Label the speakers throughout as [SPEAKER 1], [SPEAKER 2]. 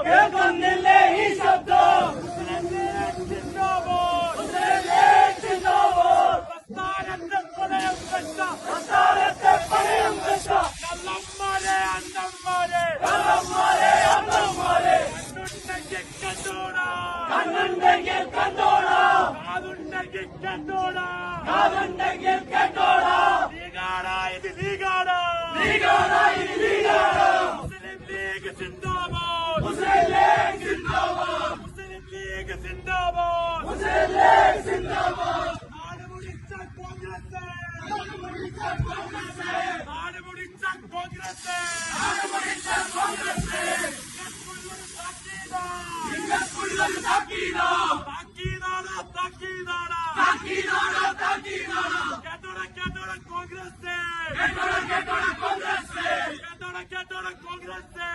[SPEAKER 1] കേൾക്കുന്നില്ലേ ഈ ശബ്ദം? പ്രസ്ഥാനത്തെ പണയം വെച്ച കള്ളന്മാരെ അണ്ണന്മാരെ കണ്ണുണ്ടെങ്കിൽ കണ്ടോടാ, കാതുണ്ടെങ്കിൽ കേട്ടോടാ. ലീഗാടായത് ലീഗാടാ, ലീഗാടായത് ലീഗാടാ. മുസ്ലിം ലീഗ് സിന്ദാബാദ്, മുസ്ലിം ലീഗ് സിന്ദാബാദ്, മുസ്ലിം ലീഗ് സിന്ദാബാദ്, മുസ്ലിം ലീഗ് സിന്ദാബാദ്. നാട് മുടിച്ച കോൺഗ്രസ്, നാട് മുടിച്ച കോൺഗ്രസ്, നാട് മുടിച്ച കോൺഗ്രസ്, നാട് മുടിച്ച കോൺഗ്രസ്. നിങ്ങൾക്കുള്ളൊരു താക്കീതാ, താക്കീതാണ് താക്കീതാണ് താക്കീതാണ് താക്കീതാണ്. കേട്ടോട കേട്ടോട കോൺഗ്രസ്, കേട്ടോട കേട്ടോട കോൺഗ്രസ്, കേട്ടോട കേട്ടോട കോൺഗ്രസ്.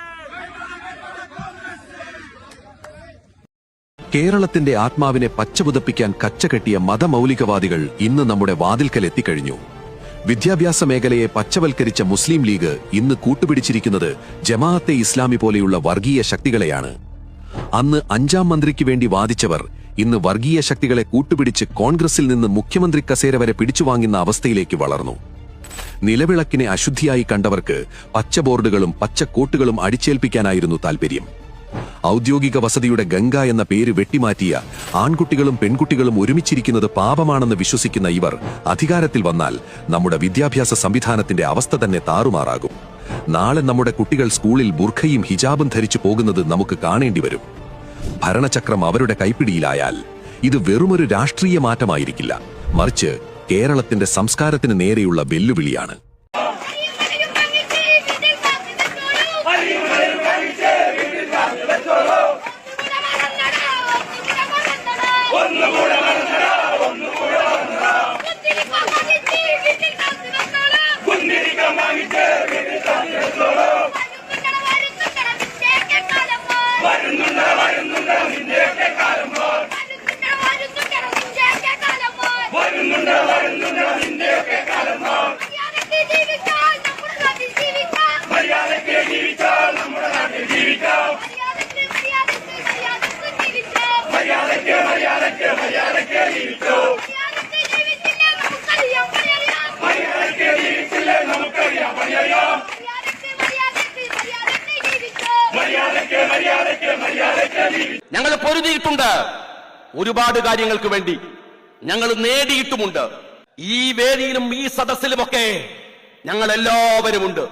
[SPEAKER 2] കേരളത്തിന്റെ ആത്മാവിനെ പച്ചപുതപ്പിക്കാൻ കച്ചകെട്ടിയ മതമൗലികവാദികൾ ഇന്ന് നമ്മുടെ വാതിൽക്കൽ എത്തിക്കഴിഞ്ഞു. വിദ്യാഭ്യാസ മേഖലയെ പച്ചവൽക്കരിച്ച മുസ്ലിം ലീഗ് ഇന്ന് കൂട്ടുപിടിച്ചിരിക്കുന്നത് ജമാഅത്തെ ഇസ്ലാമി പോലെയുള്ള വർഗീയ ശക്തികളെയാണ്. അന്ന് 5ാം മന്ത്രിക്ക് വേണ്ടി വാദിച്ചവർ ഇന്ന് വർഗീയ ശക്തികളെ കൂട്ടുപിടിച്ച് കോൺഗ്രസിൽ നിന്ന് മുഖ്യമന്ത്രി കസേര വരെ പിടിച്ചുവാങ്ങുന്ന അവസ്ഥയിലേക്ക് വളർന്നു. നിലവിളക്കിനെ അശുദ്ധിയായി കണ്ടവർക്ക് പച്ച ബോർഡുകളും പച്ചക്കോട്ടുകളും അടിച്ചേൽപ്പിക്കാനായിരുന്നു താൽപര്യം. ഔദ്യോഗിക വസതിയുടെ ഗംഗ എന്ന പേര് വെട്ടിമാറ്റിയ ആൺകുട്ടികളും പെൺകുട്ടികളും ഒരുമിച്ചിരിക്കുന്നത് പാപമാണെന്ന് വിശ്വസിക്കുന്ന ഇവർ അധികാരത്തിൽ വന്നാൽ നമ്മുടെ വിദ്യാഭ്യാസ സംവിധാനത്തിന്റെ അവസ്ഥ തന്നെ താറുമാറാകും. നാളെ നമ്മുടെ കുട്ടികൾ സ്കൂളിൽ ബുർഖയും ഹിജാബും ധരിച്ചു പോകുന്നത് നമുക്ക് കാണേണ്ടി വരും. ഭരണചക്രം അവരുടെ കൈപ്പിടിയിലായാൽ ഇത് വെറുമൊരു രാഷ്ട്രീയ മാറ്റമായിരിക്കില്ല, മറിച്ച് കേരളത്തിന്റെ സംസ്കാരത്തിന് നേരെയുള്ള വെല്ലുവിളിയാണ്.
[SPEAKER 3] ഞങ്ങൾ പൊരുതിയിട്ടുണ്ട്, ഒരുപാട് കാര്യങ്ങൾക്ക് വേണ്ടി ഞങ്ങൾ നേടിയിട്ടുമുണ്ട്. ഈ വേദിയിലും ഈ സദസ്സിലുമൊക്കെ ഞങ്ങൾ എല്ലാവരുമുണ്ട്.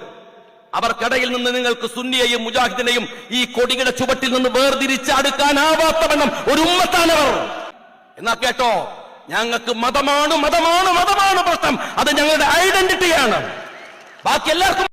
[SPEAKER 3] അവർക്കിടയിൽ നിന്ന് നിങ്ങൾക്ക് സുന്നിയെയും മുജാഹിദിനെയും ഈ കൊടിയുടെ ചുവട്ടിൽ നിന്ന് വേർതിരിച്ചടുക്കാനാവാത്തവണ്ണം ഒരു ഉമ്മത്താണവർ. എന്നാ കേട്ടോ, ഞങ്ങൾക്ക് മതമാണ് മതമാണ് മതമാണ് പ്രശ്നം, അത് ഞങ്ങളുടെ ഐഡന്റിറ്റിയാണ്. ബാക്കി എല്ലാവർക്കും